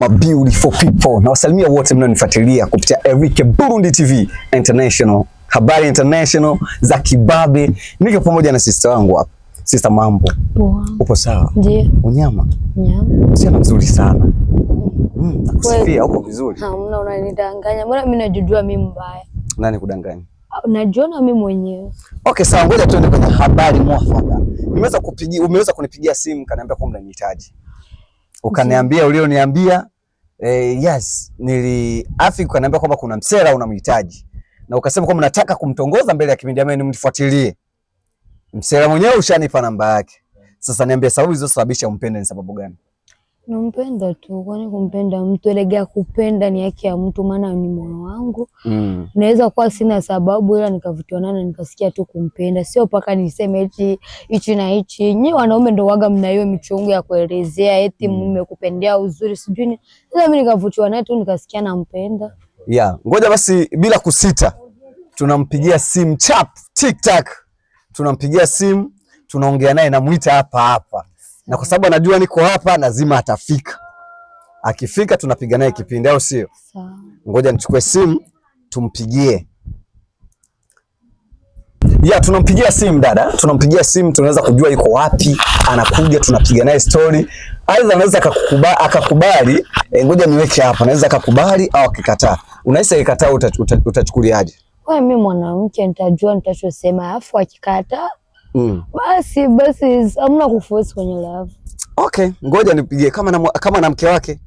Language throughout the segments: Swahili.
My beautiful people, na wasalimia wote mnaonifuatilia kupitia Eric Burundi TV International, habari international za kibabe. Niko pamoja na sister wangu hapa. Sister, mambo? Upo sawa? Ndio. Unyama? Nyama. Sio mzuri sana. Nakusifia uko vizuri. Hamna, unanidanganya. Mbona mimi najijua mimi mbaya? Nani kudanganya? Najiona mimi mwenyewe. Okay, sawa, ngoja tuende kwenye habari mwafaka. Umeweza kunipigia simu kaniambia kwamba unanihitaji. Ukaniambia ulioniambia yes, ukaniambia kwamba kuna msela unamhitaji. Na ukasema kwamba nataka kumtongoza mbele ya kipindi ameni mnifuatilie. Msela mwenyewe ushanipa namba yake. Sasa niambie sababu zilizosababisha umpende ni sababu gani? Nampenda tu, kwani kumpenda mtu elegea kupenda ni haki ya mtu, maana ni moyo wangu. Naweza kuwa sina sababu ila nikavutiwa naye nikasikia tu kumpenda. Sio paka niseme hichi na hichi. Nyinyi wanaume ndio waga mna hiyo michongo ya kuelezea eti mmekupendea uzuri sijui ni. Sasa mimi nikavutiwa naye tu nikasikia nampenda. Yeah, ngoja basi bila kusita. Tunampigia simu chap TikTok. Tunampigia simu, tunaongea naye, namuita hapa. Na kwa sababu anajua niko hapa lazima atafika. Akifika tunapiga naye kipindi, au sio? Sawa. Ngoja nichukue simu tumpigie. Tunampigia simu dada. Tunampigia simu, tunaweza kujua yuko wapi, anakuja, tunapiga naye story. Aidha anaweza akakubali, ngoja niweke hapa. Anaweza akakubali au akikataa. Unahisi akikataa utachukuliaje? Wewe mimi mwanamke nitajua nitachosema, afu akikataa basi hamna kuforce kwenye love. Okay, ngoja nipigie kama na mke wake.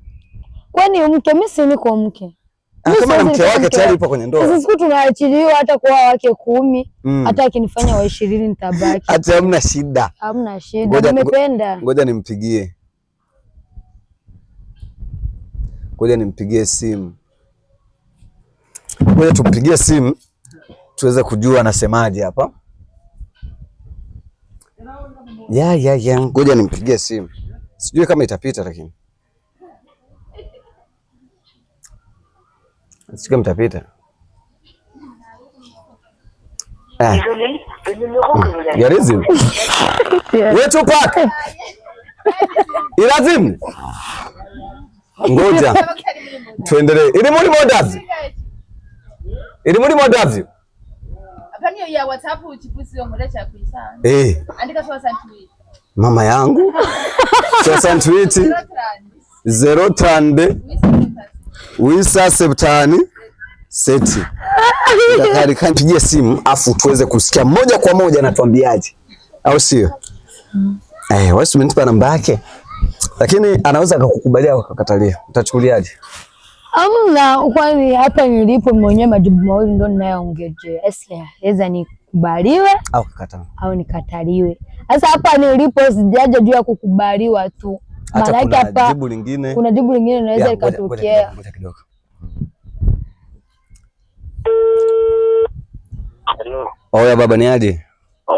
Kwani mke mimi si niko mke. Kama na mke wake tayari yupo kwenye ndoa. Sisi siku tunaachiliwa hata kwa wake 10, hata akinifanya wa 20 nitabaki. Hata hamna shida. Hamna shida. Nimependa. Ngoja nimpigie. Ngoja nimpigie simu. Ngoja tumpigie simu tuweze kujua anasemaje hapa. Ngoja nimpigie simu. Sijui kama itapita lakini. Sijui kama itapita. Yarizi. Wewe Tupac. Ilazim. Ngoja. Tuendelee. Ili muri modazi. Apani ya WhatsApp uchipusi yo murecha kuisana. Andika so santwiti. Mama yangu. So santwiti. 030 wisa septani seti. Daktari kanipigia simu afu tuweze kusikia moja kwa moja anatuambiaje. Au sio? Wewe umenipa namba yake. Lakini anaweza akakukubalia au akakatalia. Utachukuliaje? Amna, kwani hapa nilipo mwenyewe majibu mawili ndio ninayoongejea. Eza nikubaliwe au nikataliwe. Sasa hapa nilipo sijaja juu ya kukubaliwa tu. Maana hapa jibu lingine. Kuna jibu lingine linaweza likatokea. Ngoja kidogo. Hello. Oya baba, ni aje?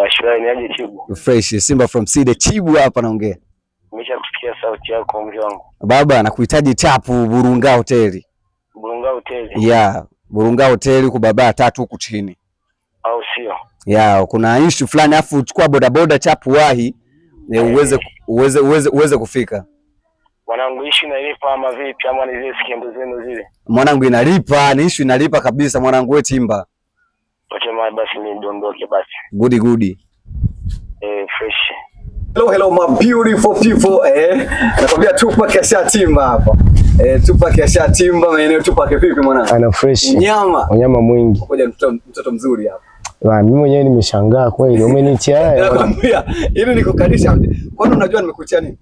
Shwari, ni aje Chibu? Fresh, Simba from City. Chibu hapa naongea. Nimeshakusikia sauti yako mzee wangu. Baba, nakuhitaji chapu Burunga Hoteli. Burunga Hoteli? Burunga Hoteli kwa baba 3 huku chini. Au sio? Kuna issue fulani afu chukua bodaboda chapu wahi uweze kufika. Mwanangu issue inalipa ama vipi, ama ni zile skendo zenu zile? Mwanangu inalipa, ni issue inalipa kabisa mwanangu, wewe timba. Okay, basi mimi ndondoke basi. Good. Fresh. Hello my beautiful people. Nakwambia Tupac ashatimba hapa. Tupac ashatimba, maeneo Tupac vipi mwanangu? Ana fresh. Unyama mwingi. Ngoja mtoto mzuri hapa. Mimi mwenyewe nimeshangaa kweli. Umenitia haya. Nakwambia ili nikukalisha. Kwani unajua nimekutia nini?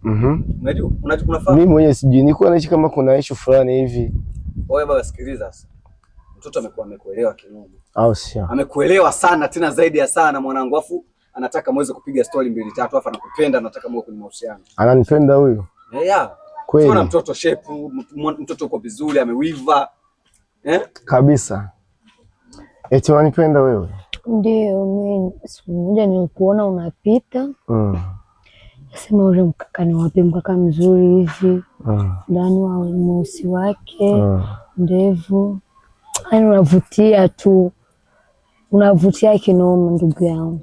Unajua unafahamu? Mimi mwenyewe sijui. Nilikuwa naishi kama kuna issue fulani hivi. Wewe baba sikiliza sasa. Mtoto amekuelewa kinoma. Au sio? Amekuelewa sana tena zaidi ya sana mwanangu. Afu anataka muweze kupiga story 2 3, afu anakupenda, anataka muwe kwenye mahusiano. Ananipenda huyo? Kweli. Unaona mtoto shape, mtoto uko vizuri, amewiva. Kabisa. Eti wanipenda wewe? Ndio, mimi siku moja nilikuona unapita. Nasema ule mkaka ni wapi, mkaka mzuri hivi. Ndani wa mweusi wake, ndevu. Yaani unavutia tu. Unavutia kinoma ndugu yangu.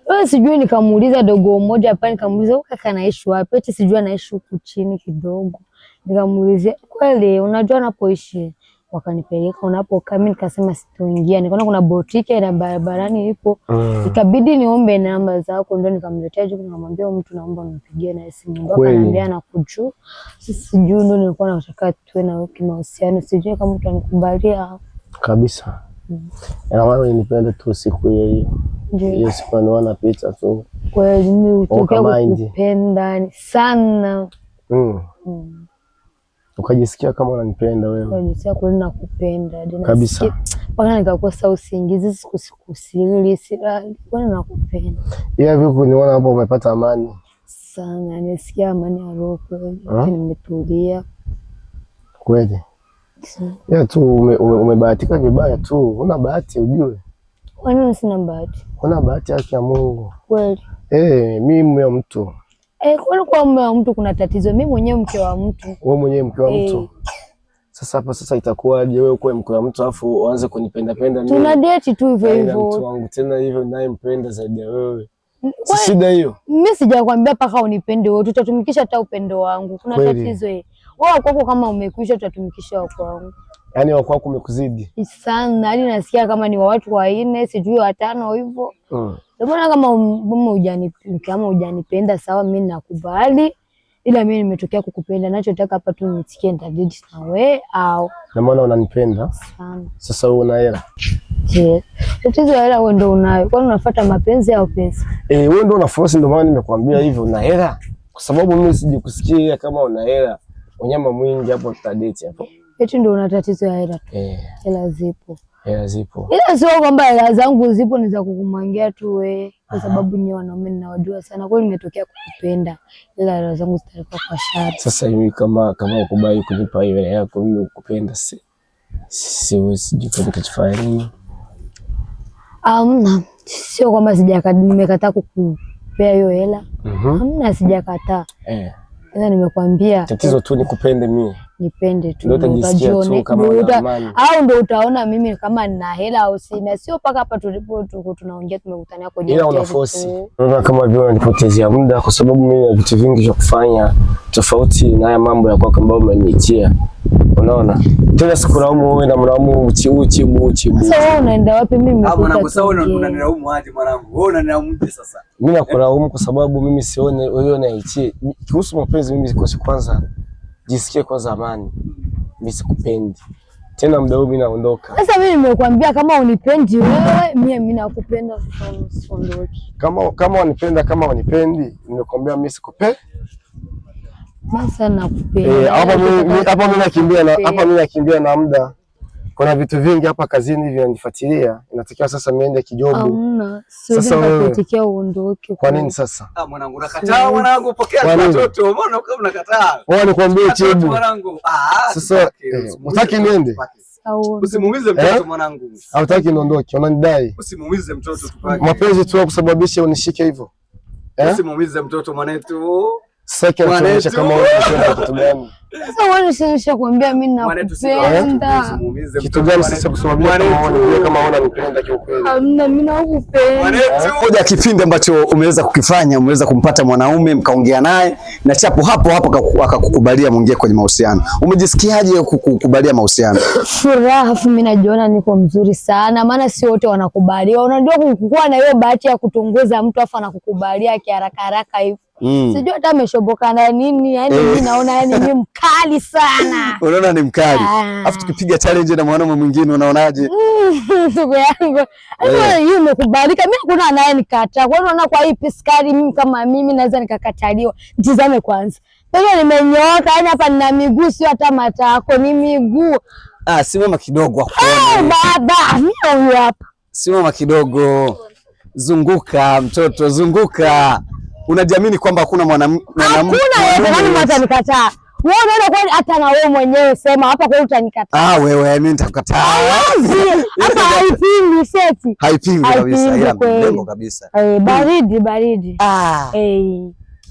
Wewe sijui nikamuuliza dogo mmoja hapa, nikamuuliza kaka anaishi wapi? Eti sijui anaishi huku chini kidogo. Nikamuulizia, kweli unajua napoishi? Wakanipeleka unapokaa. Mimi nikasema sitoingia, nikaona kuna botike na barabarani ipo. Ikabidi niombe namba zako, ndio nikamletea juu, nikamwambia mtu naomba unipigie na simu. Ndio akaniambia nakujua. Sijui, ndio nilikuwa nataka tuwe na kimahusiano, sijui kama utanikubalia kabisa. Na wewe unipenda tu siku hiyo. Hiyo siku naona pita tu. Kweli nilitokea kupenda sana. Ukajisikia kama unanipenda wewe. Ukajisikia kweli nakupenda. Kabisa. Mpaka nikakosa usingizi sikusiri kwani nakupenda. Yeye vipi kuniona hapo umepata amani? Sana, nisikia amani ya roho kweli. Nimetulia. Kweli. Ya tu umebahatika vibaya tu. Una bahati ujue. Kwa nini sina bahati? Una bahati haki ya Mungu. Kweli. Mimi mume wa mtu. Kwani kwa mume wa mtu kuna tatizo? Mimi mwenyewe mke wa mtu. Wewe mwenyewe mke wa mtu. Sasa itakuwaje wewe uko mke wa mtu afu uanze kunipenda mimi? Tuna date tu hivyo hivyo. Mtu wangu tena hivyo naye mpenda zaidi ya wewe. Si shida hiyo. Mimi sijakwambia paka unipende wewe, tutatumikisha hata upendo wangu. Kuna tatizo wewe kwako kama umekwisha tutatumikisha wako wangu. Yaani wako wako umekuzidi sana, hadi nasikia kama ni wa watu 4 sijui 5 hivyo. Mbona kama hujanipenda sawa, mimi nakubali, ila mimi nimetokea kukupenda. Nachotaka hapa tu nisikie nitadate na wewe au na maana unanipenda sana. Sasa wewe una hela? Je, tatizo hela wewe ndio unayo? Kwani unafuata mapenzi au pesa? Wewe ndio una force, ndio maana nimekuambia hivyo una hela. Kwa sababu mimi sijikusikia kama una hela. Unyama mwingi hapo tutadate hapo. Eti ndio una tatizo ya hela? Hela zipo. Hela zipo. Ila sio kwamba hela zangu zipo ni za kukumangia tu wewe, kwa sababu nyewe wanaume ninawajua sana. Kwa hiyo nimetokea kukupenda. Ila hela zangu zitakuwa kwa shari. Sasa hivi kama ukubali kunipa hiyo hela yako, mimi ukupenda siwezi kujifanya nini? Sio kwamba nimekataa kukupea hiyo hela. Hamna, sijakataa. Sasa nimekwambia tatizo tu nikupende mimi. Nipende tu. Ndio utajisikia tu kama una amani. Au ndio utaona mimi kama nina hela au sina. Sio paka hapa tulipo tunaongea tumekutania kwa ila una force. Unaona kama vile unanipotezea muda, kwa sababu mimi na vitu vingi vya kufanya tofauti na haya mambo ya kwako ambayo umeniitia. Unaona? Tena sikulaumu wewe na mlaumu uchi. Sasa wewe unaenda wapi? Mimi nimekuta. Sasa wewe unanilaumu aje mwanangu? Wewe unanilaumu sasa. Mimi nakulaumu kwa sababu mimi sione wewe unaitia. Kuhusu mapenzi mimi kwanza jisikie kwanza amani. Mimi sikupendi. Tena muda huu mimi naondoka. Sasa mimi nimekuambia kama unipendi wewe, mimi nakupenda sana, usiondoke. Kama unipenda kama unipendi, nimekuambia mimi sikupendi. Sasa nakupenda. Hapa mimi nakimbia na muda. Kuna vitu vingi hapa kazini hivi vinanifuatilia. Inatakiwa sasa niende kijobu. Hamna. Sasa unatokea uondoke. Kwa nini sasa? Mwanangu nakataa, mwanangu pokea watoto. Umeona kama unakataa? Wewe nikwambie chibu. Mwanangu. Sasa unataka niende? Usimuumize mtoto mwanangu. Hautaki niondoke, unanidai. Usimuumize mtoto tupake. Mapenzi tu kusababisha unishike hivyo. Usimuumize mtoto mwanetu. Sasa kinachoonyesha kama unataka kitu gani? Sasa wewe usinisha kuambia mimi nakupenda. Kitu gani sasa kusababisha kama unanipenda kiukweli? Hamna, mimi nakupenda. Moja ya kipindi ambacho umeweza kukifanya, umeweza kumpata mwanaume mkaongea naye na chapo hapo akakukubalia muingie kwenye mahusiano. Umejisikiaje kukubalia mahusiano? Furaha, mimi najiona niko mzuri sana, maana si wote wanakubaliwa. Unajua kukuwa na hiyo bahati ya kutongoza mtu afa anakukubalia kiharaka hivi. Sijui hata ameshoboka na nini, yani mimi naona yani ni mkali sana. Unaona ni mkali. Alafu tukipiga challenge na mwanaume mwingine unaonaje? Ndugu yangu. Hiyo imekubalika. Mimi kuna naye nikataa. Kwa hiyo unaona kwa hii piskari mimi kama mimi naweza nikakataliwa. Mtizame kwanza. Pale nimenyooka, yani hapa nina miguu sio hata matako, ni miguu. Simama kidogo hapo. Baba, mimi huyu hapa. Simama kidogo. Zunguka mtoto, zunguka. Unajiamini kwamba hakuna mwanamke hakuna hata nikataa. Wewe unaona kwani hata na wewe mwenyewe sema hapa kwani utanikataa? Wewe mimi nitakukataa. Hapa haipingi seti. Haipingi kabisa. Ila mlembo kabisa. Baridi.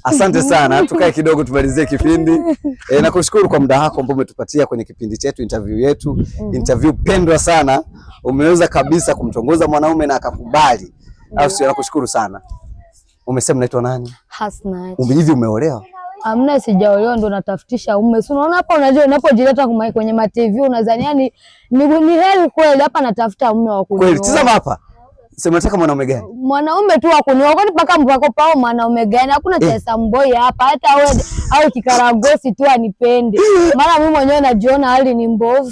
Asante sana. Tukae kidogo tumalizie kipindi. Nakushukuru kwa muda wako ambao umetupatia kwenye kipindi chetu, interview yetu. Interview pendwa sana. Umeweza kabisa kumtongoza mwanaume na akakubali. Au sio? Nakushukuru sana. Umesema unaitwa nani? Hasnat. Hivi umeolewa? Amna, sijaolewa ndo natafutisha mume. Si unaona hapa, unajua unapojileta kwenye ma TV unadhani yani ni heri kweli, hapa natafuta mume wa kunioa. Kweli, tazama hapa. Sema nataka mwanaume gani? Mwanaume tu wa kunioa. Kwani paka mpako pao mwanaume gani? Hakuna chesa mboi hapa, hata wewe au kikaragosi tu anipende. Maana mimi mwenyewe najiona hali ni mbovu.